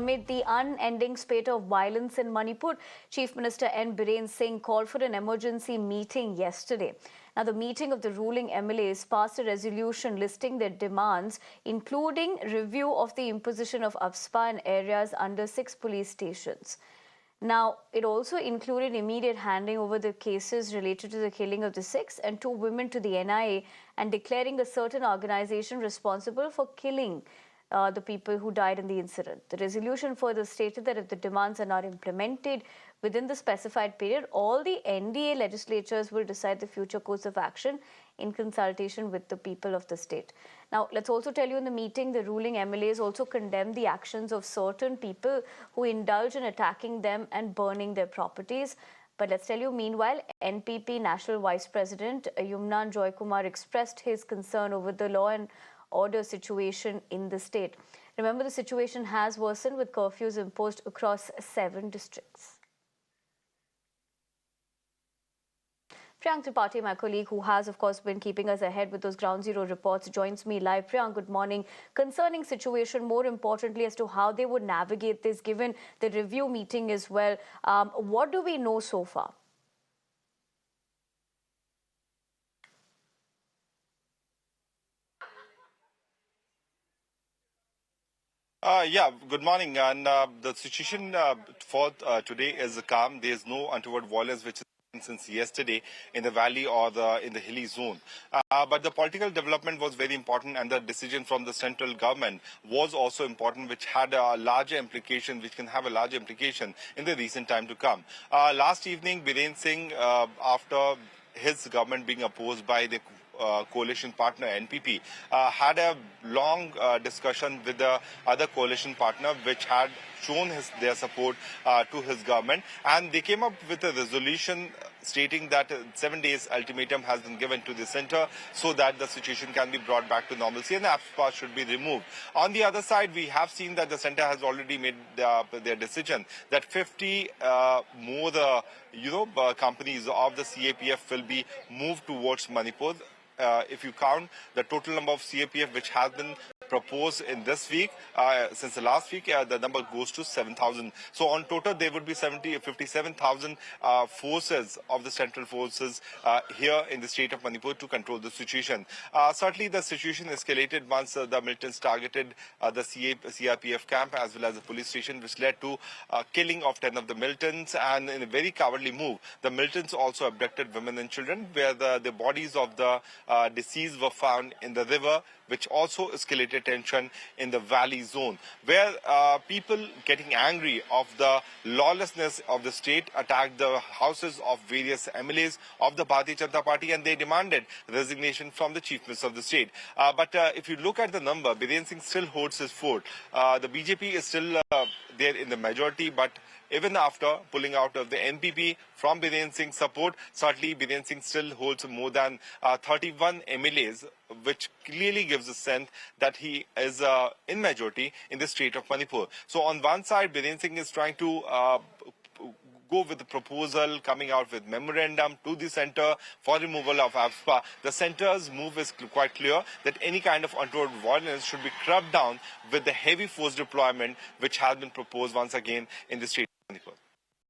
amid the unending spate of violence in Manipur. Chief Minister N. Biren Singh called for an emergency meeting yesterday. Now, the meeting of the ruling MLAs passed a resolution listing their demands, including review of the imposition of AFSPA in areas under 6 police stations. Now, it also included immediate handing over the cases related to the killing of the 6 and 2 women to the NIA and declaring a certain organization responsible for killing the people who died in the incident. The resolution further stated that if the demands are not implemented within the specified period, all the NDA legislatures will decide the future course of action in consultation with the people of the state. Now, let's also tell you in the meeting, the ruling MLAs also condemned the actions of certain people who indulge in attacking them and burning their properties. But let's tell you, meanwhile, NPP National Vice President Yumnan Joy Kumar expressed his concern over the law and order situation in the state. Remember, the situation has worsened with curfews imposed across 7 districts. Priyank Tripathi, my colleague, who has, of course, been keeping us ahead with those ground zero reports, joins me live. Priyank, good morning. Concerning situation, more importantly, as to how they would navigate this, given the review meeting as well, what do we know so far? Yeah, good morning. And the situation for today is calm. There is no untoward violence which is since yesterday in the valley or in the hilly zone. But the political development was very important, and the decision from the central government was also important, which had a larger implication, which can have a larger implication in the recent time to come. Last evening, Biren Singh, after his government being opposed by the coalition partner NPP, had a long discussion with the other coalition partner, which had shown their support to his government, and they came up with a resolution stating that 7 days ultimatum has been given to the centre so that the situation can be brought back to normalcy and the AFSPA should be removed. On the other side, we have seen that the centre has already made their decision that 50 more companies of the CAPF will be moved towards Manipur. If you count the total number of CAPF which has been proposed in this week, since the last week, the number goes to 7,000. So on total, there would be 57,000 forces of the central forces here in the state of Manipur to control the situation. Certainly, the situation escalated once the militants targeted the CRPF camp as well as the police station, which led to killing of 10 of the militants. And in a very cowardly move, the militants also abducted women and children, where the bodies of the deceased were found in the river, which also escalated tension in the valley zone, where people getting angry of the lawlessness of the state attacked the houses of various MLAs of the Bharatiya Janata Party, and they demanded resignation from the Chief Minister of the state. But if you look at the number, Biren Singh still holds his fort. The BJP is still there in the majority, but even after pulling out of the NPP from Biren Singh's support, certainly Biren Singh still holds more than 31 MLAs, which clearly gives a sense that he is in majority in the state of Manipur. So on one side, Biren Singh is trying to go with the proposal, coming out with memorandum to the centre for removal of AFSPA. The centre's move is quite clear that any kind of untoward violence should be cracked down with the heavy force deployment which has been proposed once again in the state.